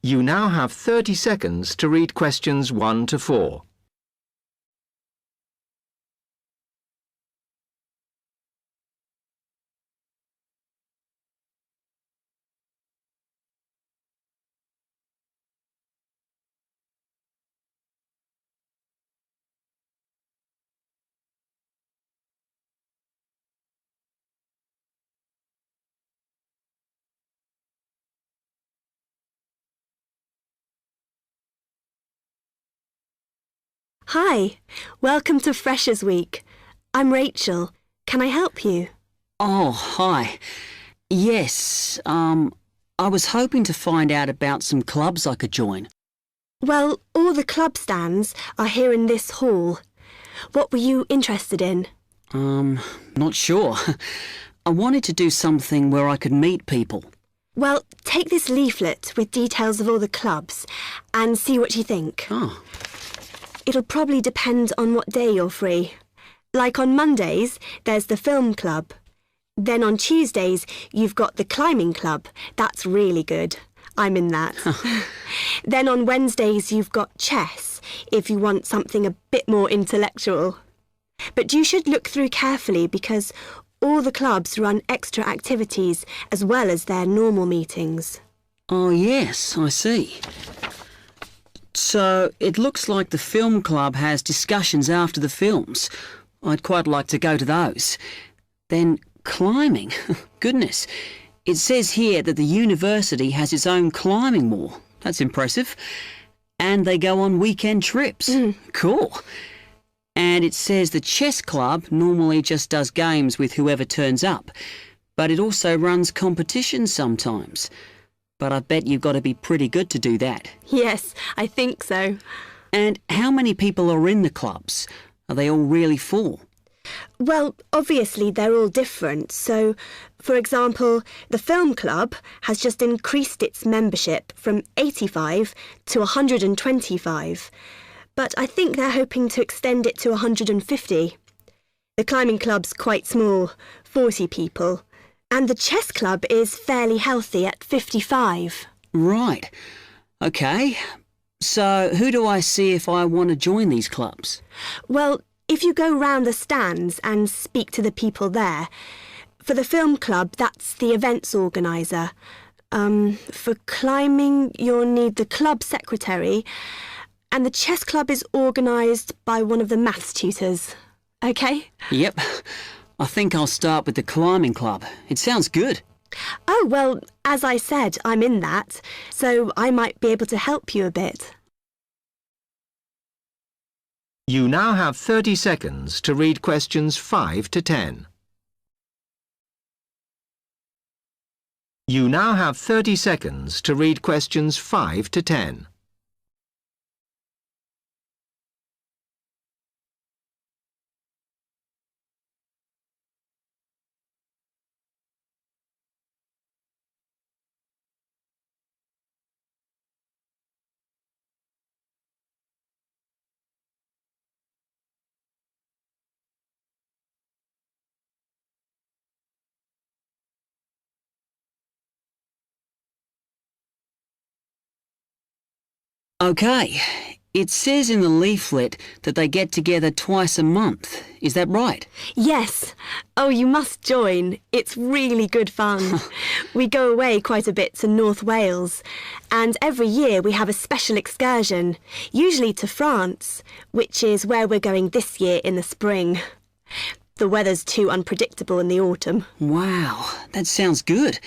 You now have 30 seconds to read questions 1 to 4. Hi, welcome to Freshers Week. I'm Rachel. Can I help you? Oh, hi. Yes, I was hoping to find out about some clubs I could join. Well, all the club stands are here in this hall. What were you interested in? Not sure. I wanted to do something where I could meet people. Well, take this leaflet with details of all the clubs and see what you think. Oh, It'll probably depend on what day you're free. Like on Mondays, there's the film club. Then on Tuesdays, you've got the climbing club. That's really good. I'm in that. Then on Wednesdays, you've got chess, if you want something a bit more intellectual. But you should look through carefully because all the clubs run extra activities as well as their normal meetings. oh yes, I see. So it looks like the film club has discussions after the films. I'd quite like to go to those. Then climbing. Goodness. It says here that the university has its own climbing wall. That's impressive. And they go on weekend trips. Cool. And it says the chess club normally just does games with whoever turns up, but it also runs competitions sometimes. But I bet you've got to be pretty good to do that. Yes, I think so. And how many people are in the clubs? Are they all really full? Well, obviously they're all different. So, for example, the film club has just increased its membership from 85 to 125. But I think they're hoping to extend it to 150. The climbing club's quite small, 40 people. And the chess club is fairly healthy at 55. Right. Okay. So who do I see if I want to join these clubs? Well, if you go round the stands and speak to the people there, for the film club, that's the events organiser. For climbing, you'll need the club secretary, and the chess club is organised by one of the maths tutors. OK? Yep. I think I'll start with the climbing club. It sounds good. Oh, well, as I said, I'm in that, so I might be able to help you a bit. You now have 30 seconds to read questions 5 to 10. You now have 30 seconds to read questions 5 to 10. Okay. It says in the leaflet that they get together twice a month. Is that right? Yes. Oh, you must join. It's really good fun. We go away quite a bit to North Wales, and every year we have a special excursion, usually to France, which is where we're going this year in the spring. The weather's too unpredictable in the autumn. Wow, that sounds good.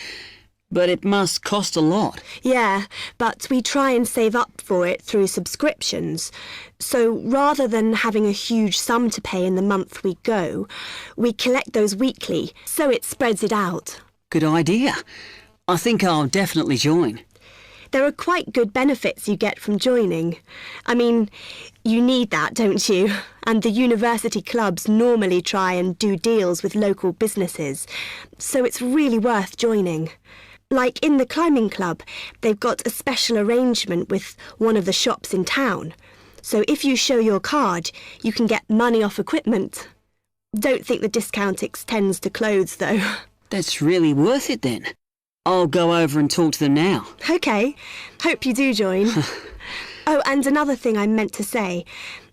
But it must cost a lot. Yeah, but we try and save up for it through subscriptions. So rather than having a huge sum to pay in the month we go, we collect those weekly, so it spreads it out. Good idea. I think I'll definitely join. There are quite good benefits you get from joining. I mean, you need that, don't you? And the university clubs normally try and do deals with local businesses, so it's really worth joining. Like in the climbing club, they've got a special arrangement with one of the shops in town. So if you show your card, you can get money off equipment. Don't think the discount extends to clothes, though. That's really worth it then. I'll go over and talk to them now. OK. Hope you do join. Oh, and another thing I meant to say.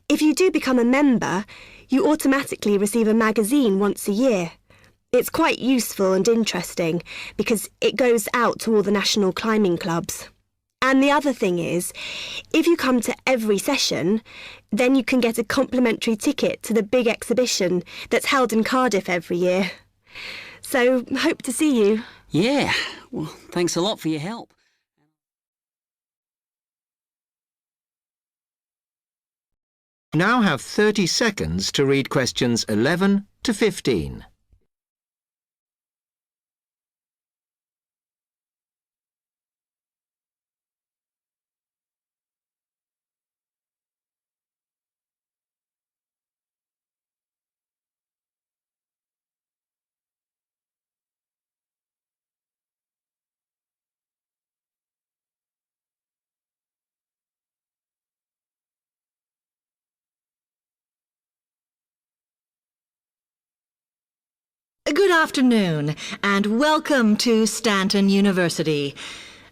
If you do become a member, you automatically receive a magazine once a year. It's quite useful and interesting because it goes out to all the national climbing clubs. And the other thing is, if you come to every session, then you can get a complimentary ticket to the big exhibition that's held in Cardiff every year. So, hope to see you. Yeah, well, thanks a lot for your help. You now have 30 seconds to read questions 11 to 15. Good afternoon, and welcome to Stanton University.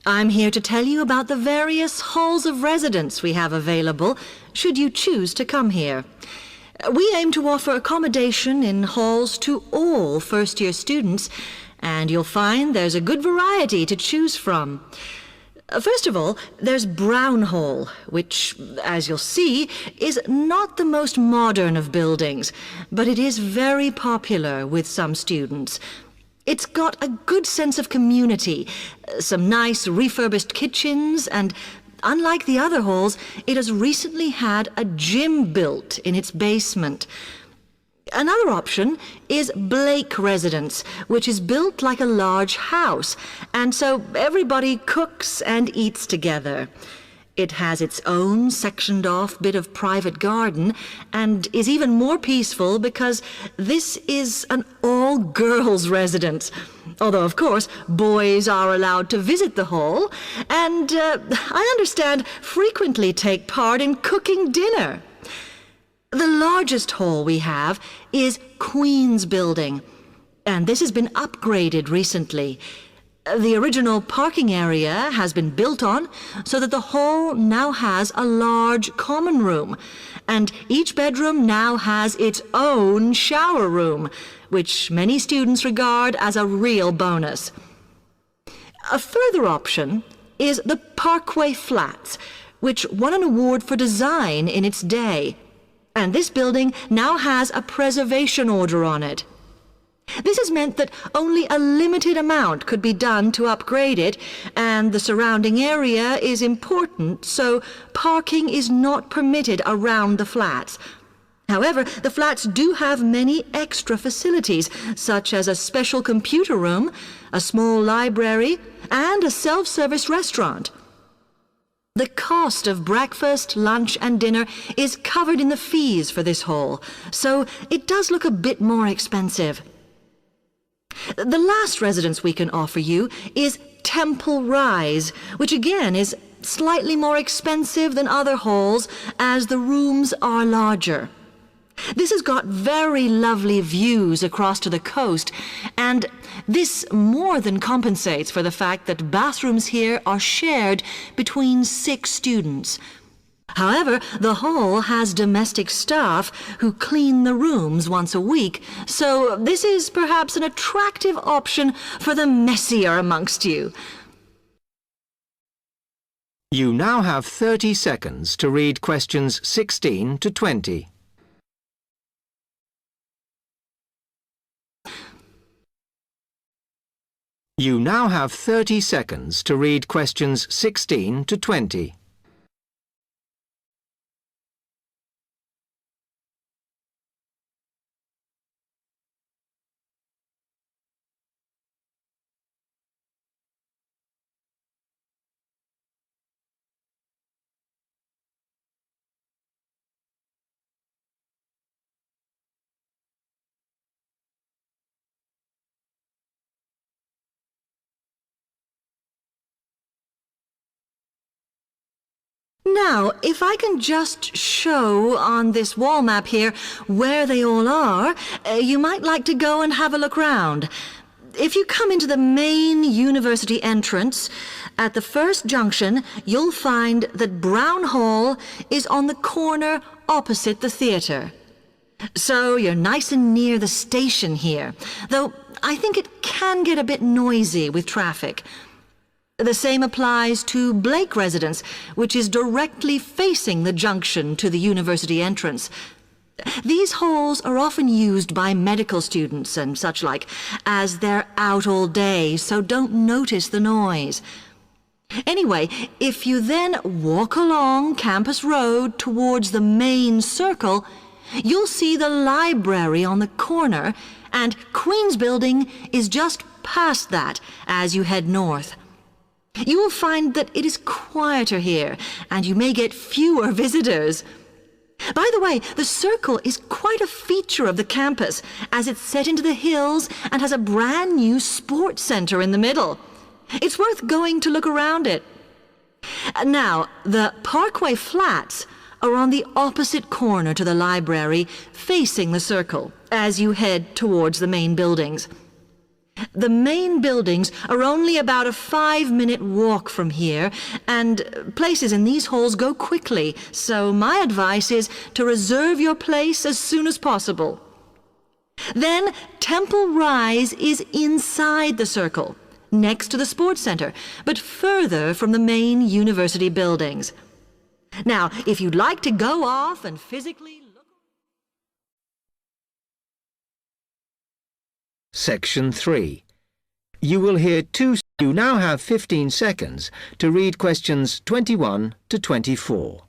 I'm here to tell you about the various halls of residence we have available, should you choose to come here. We aim to offer accommodation in halls to all first-year students, and you'll find there's a good variety to choose from. First of all, there's Brown Hall, which, as you'll see, is not the most modern of buildings, but it is very popular with some students. It's got a good sense of community, some nice refurbished kitchens, and unlike the other halls, it has recently had a gym built in its basement. Another option is Blake Residence, which is built like a large house, and so everybody cooks and eats together. It has its own sectioned-off bit of private garden and is even more peaceful because this is an all-girls residence. Although, of course, boys are allowed to visit the hall and, I understand, frequently take part in cooking dinner. The largest hall we have is Queen's Building, and this has been upgraded recently. The original parking area has been built on so that the hall now has a large common room, and each bedroom now has its own shower room, which many students regard as a real bonus. A further option is the Parkway Flats, which won an award for design in its day. And this building now has a preservation order on it. This has meant that only a limited amount could be done to upgrade it, and the surrounding area is important, so parking is not permitted around the flats. However, the flats do have many extra facilities, such as a special computer room, a small library, and a self-service restaurant. The cost of breakfast, lunch and dinner is covered in the fees for this hall, so it does look a bit more expensive. The last residence we can offer you is Temple Rise, which again is slightly more expensive than other halls as the rooms are larger. This has got very lovely views across to the coast, and this more than compensates for the fact that bathrooms here are shared between 6 students. However, the hall has domestic staff who clean the rooms once a week, so this is perhaps an attractive option for the messier amongst you. You now have 30 seconds to read questions 16 to 20. You now have 30 seconds to read questions 16 to 20. Now, if I can just show on this wall map here where they all are, you might like to go and have a look round. if you come into the main university entrance, at the first junction, you'll find that Brown Hall is on the corner opposite the theatre. So you're nice and near the station here, though I think it can get a bit noisy with traffic. The same applies to Blake Residence, which is directly facing the junction to the university entrance. These halls are often used by medical students and such like, as they're out all day, so don't notice the noise. Anyway, if you then walk along Campus Road towards the main circle, you'll see the library on the corner, and Queen's Building is just past that as you head north. You will find that it is quieter here, and you may get fewer visitors. By the way, the circle is quite a feature of the campus, as it's set into the hills and has a brand new sports center in the middle. It's worth going to look around it. Now, the Parkway Flats are on the opposite corner to the library, facing the circle, as you head towards the main buildings. The main buildings are only about a 5-minute walk from here, and places in these halls go quickly, so my advice is to reserve your place as soon as possible. Then Temple Rise is inside the circle, next to the sports center, but further from the main university buildings. Now, if you'd like to go off and physically look... Section 3. You will hear You now have 15 seconds to read questions 21 to 24.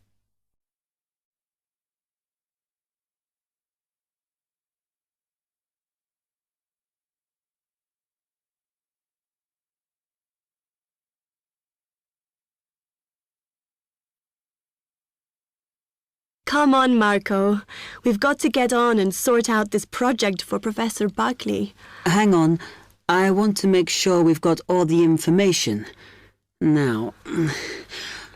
Come on, Marco. We've got to get on and sort out this project for Professor Buckley. Hang on. I want to make sure we've got all the information. Now,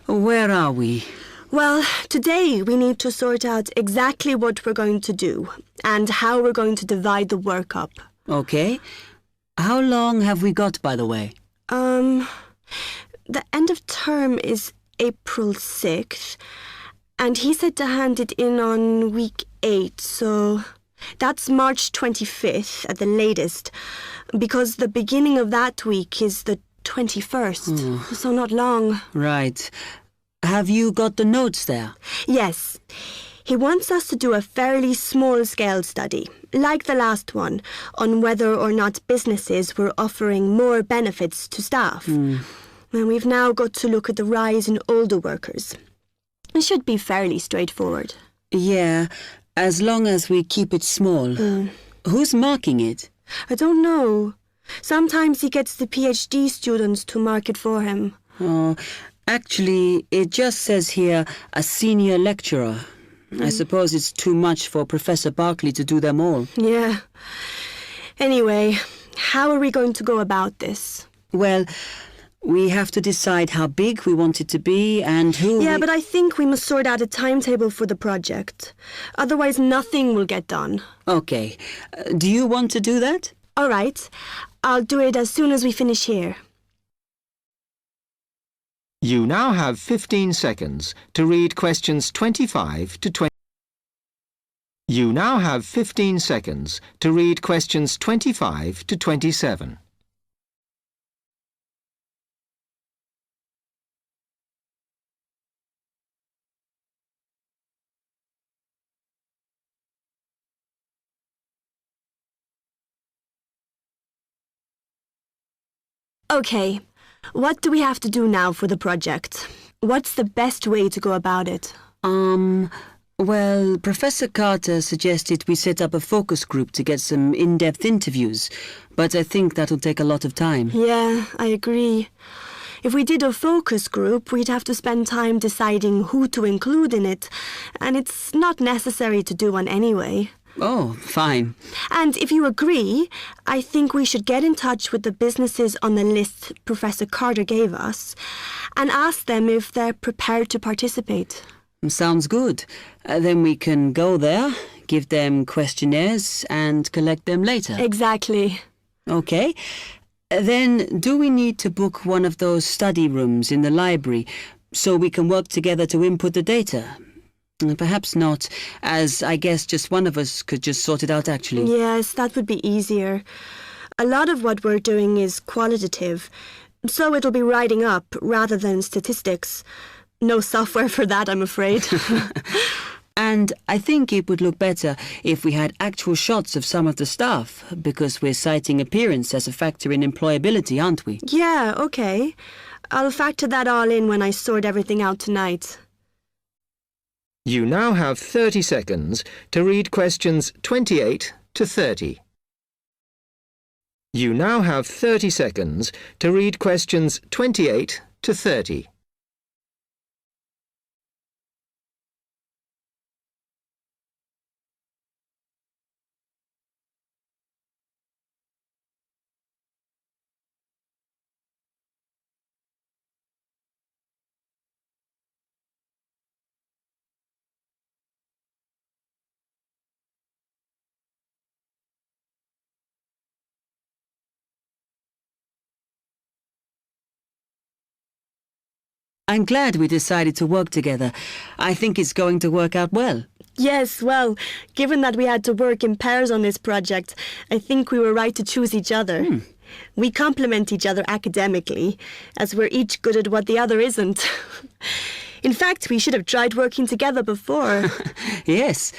where are we? Well, today we need to sort out exactly what we're going to do and how we're going to divide the work up. Okay. How long have we got, by the way? The end of term is April 6th. And he said to hand it in on week 8, so that's March 25th at the latest, because the beginning of that week is the 21st, so not long. Right. Have you got the notes there? Yes. He wants us to do a fairly small-scale study, like the last one, on whether or not businesses were offering more benefits to staff. And we've now got to look at the rise in older workers. It should be fairly straightforward. Yeah, as long as we keep it small. Who's marking it? I don't know. Sometimes he gets the PhD students to mark it for him. Oh, actually, it just says here, a senior lecturer. I suppose it's too much for Professor Barclay to do them all. Yeah. Anyway, how are we going to go about this? Well, we have to decide how big we want it to be and who... Yeah, but I think we must sort out a timetable for the project. Otherwise, nothing will get done. Okay. Do you want to do that? All right. I'll do it as soon as we finish here. You now have 15 seconds to read questions 25 to 20. You now have 15 seconds to read questions 25 to 27. Okay, what do we have to do now for the project? What's the best way to go about it? Well, Professor Carter suggested we set up a focus group to get some in-depth interviews, but I think that'll take a lot of time. Yeah, I agree. If we did a focus group, we'd have to spend time deciding who to include in it, and it's not necessary to do one anyway. Oh, fine. And if you agree, I think we should get in touch with the businesses on the list Professor Carter gave us and ask them if they're prepared to participate. Sounds good. Then we can go there, give them questionnaires and collect them later. Exactly. Okay. Then do we need to book one of those study rooms in the library so we can work together to input the data? Perhaps not, as I guess just one of us could just sort it out actually. Yes, that would be easier. A lot of what we're doing is qualitative, so it'll be writing up rather than statistics. No software for that, I'm afraid. And I think it would look better if we had actual shots of some of the staff, because we're citing appearance as a factor in employability, aren't we? Yeah, okay. I'll factor that all in when I sort everything out tonight. You now have 30 seconds to read questions 28 to 30. You now have 30 seconds to read questions 28 to 30. I'm glad we decided to work together. I think it's going to work out well. Yes, well, given that we had to work in pairs on this project, I think we were right to choose each other. We complement each other academically, as we're each good at what the other isn't. In fact, we should have tried working together before. Yes.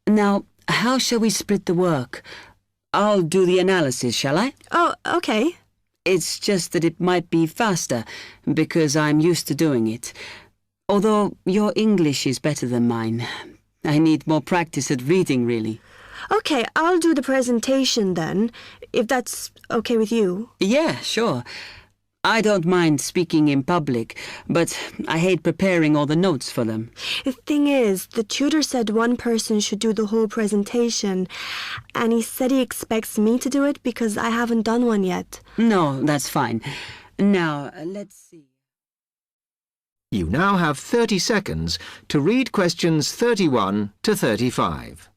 Now, how shall we split the work? I'll do the analysis, shall I? Oh, okay. It's just that it might be faster, because I'm used to doing it. Although your English is better than mine. I need more practice at reading, really. Okay, I'll do the presentation then, if that's okay with you. Yeah, sure. I don't mind speaking in public, but I hate preparing all the notes for them. The thing is, the tutor said one person should do the whole presentation, and he said he expects me to do it because I haven't done one yet. No, that's fine. Now, let's see. You now have 30 seconds to read questions 31 to 35.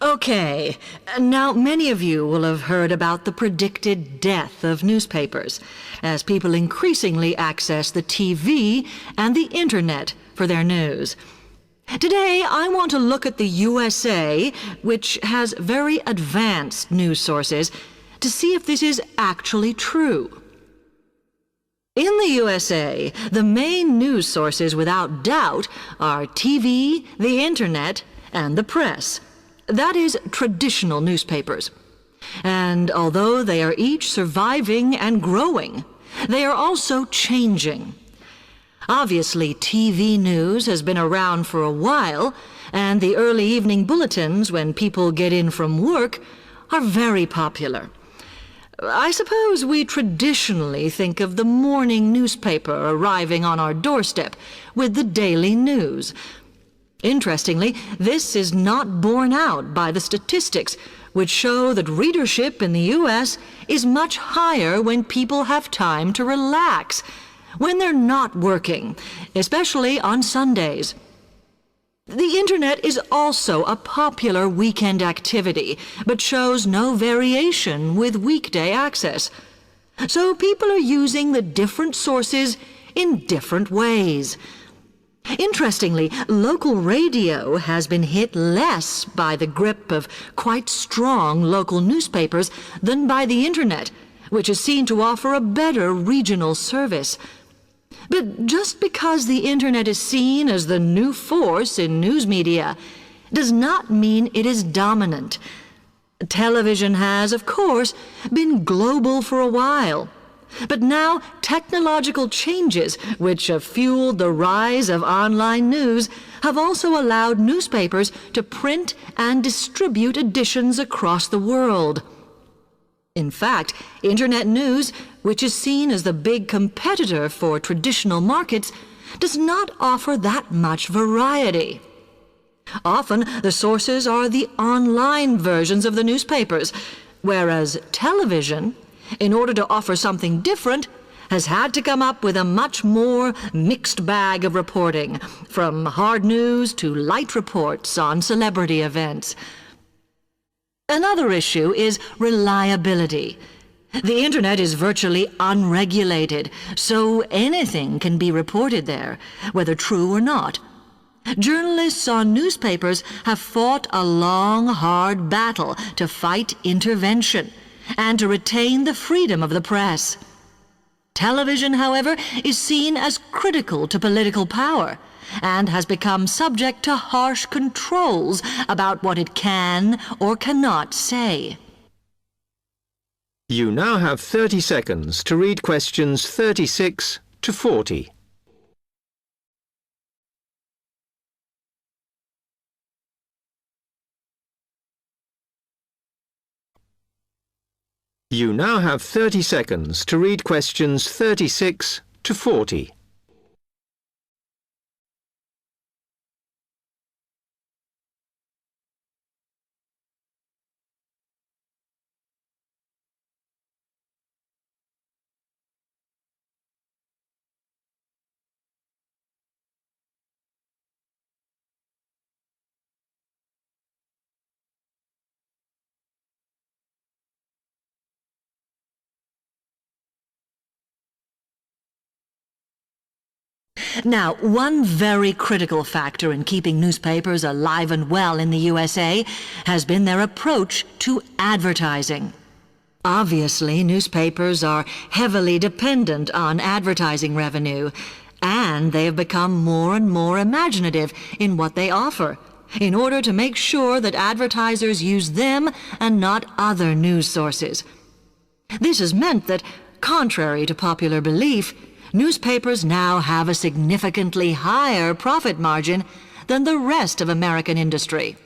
Okay, now many of you will have heard about the predicted death of newspapers, as people increasingly access the TV and the internet for their news. Today, I want to look at the USA, which has very advanced news sources, to see if this is actually true. In the USA, the main news sources without doubt are TV, the internet, and the press. That is, traditional newspapers. And although they are each surviving and growing, they are also changing. Obviously, TV news has been around for a while, and the early evening bulletins, when people get in from work, are very popular. I suppose we traditionally think of the morning newspaper arriving on our doorstep with the daily news. Interestingly, this is not borne out by the statistics, which show that readership in the U.S. is much higher when people have time to relax, when they're not working, especially on Sundays. The internet is also a popular weekend activity, but shows no variation with weekday access. So people are using the different sources in different ways. Interestingly, local radio has been hit less by the grip of quite strong local newspapers than by the internet, which is seen to offer a better regional service. But just because the internet is seen as the new force in news media does not mean it is dominant. Television has, of course, been global for a while. But now technological changes, which have fueled the rise of online news, have also allowed newspapers to print and distribute editions across the world. In fact, Internet news, which is seen as the big competitor for traditional markets, does not offer that much variety. Often, the sources are the online versions of the newspapers, whereas television, in order to offer something different, has had to come up with a much more mixed bag of reporting, from hard news to light reports on celebrity events. Another issue is reliability. The Internet is virtually unregulated, so anything can be reported there, whether true or not. Journalists on newspapers have fought a long, hard battle to fight intervention and to retain the freedom of the press. Television, however, is seen as critical to political power and has become subject to harsh controls about what it can or cannot say. You now have 30 seconds to read questions 36 to 40. You now have 30 seconds to read questions 36 to 40. Now, one very critical factor in keeping newspapers alive and well in the USA has been their approach to advertising. Obviously, newspapers are heavily dependent on advertising revenue, and they have become more and more imaginative in what they offer, in order to make sure that advertisers use them and not other news sources. This has meant that, contrary to popular belief, newspapers now have a significantly higher profit margin than the rest of American industry.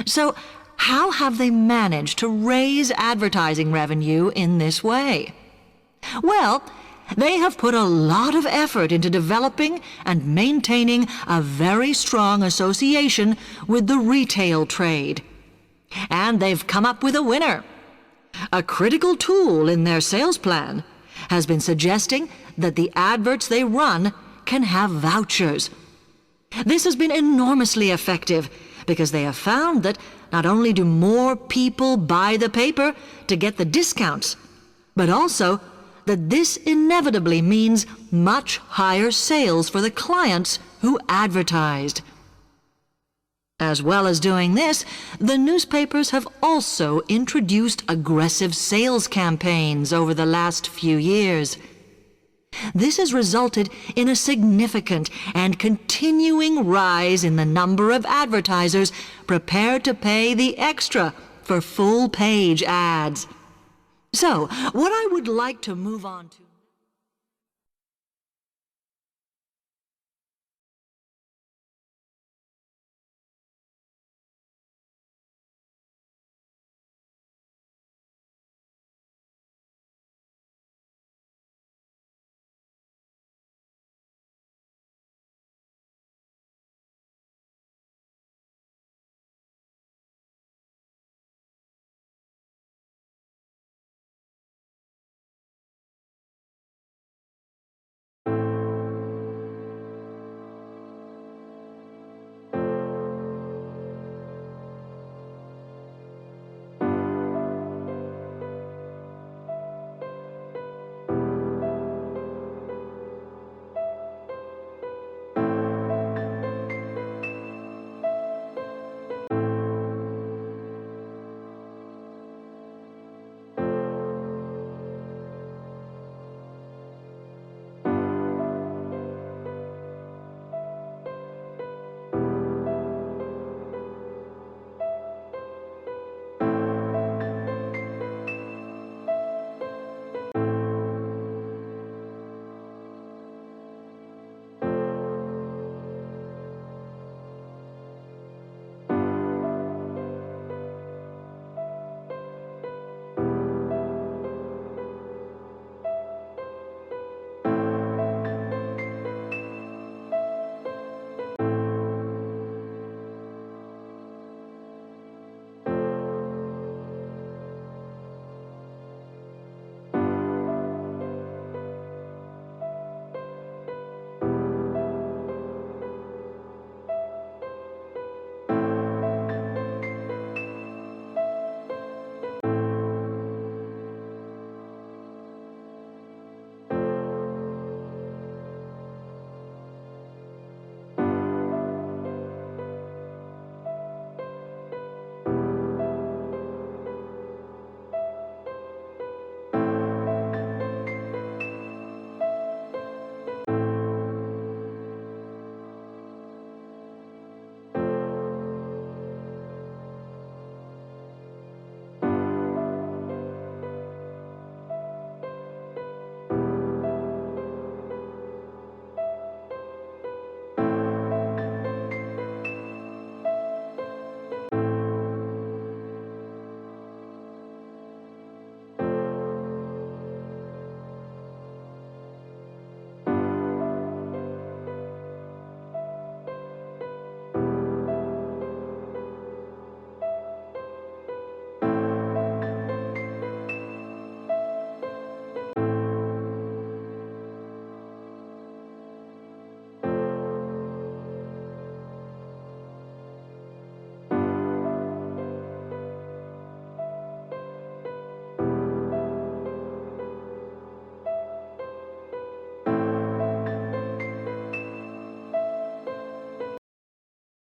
So, how have they managed to raise advertising revenue in this way? Well, they have put a lot of effort into developing and maintaining a very strong association with the retail trade. And they've come up with a winner. A critical tool in their sales plan has been suggesting that the adverts they run can have vouchers. This has been enormously effective because they have found that not only do more people buy the paper to get the discounts, but also that this inevitably means much higher sales for the clients who advertised. As well as doing this, the newspapers have also introduced aggressive sales campaigns over the last few years. This has resulted in a significant and continuing rise in the number of advertisers prepared to pay the extra for full-page ads. So, what I would like to move on to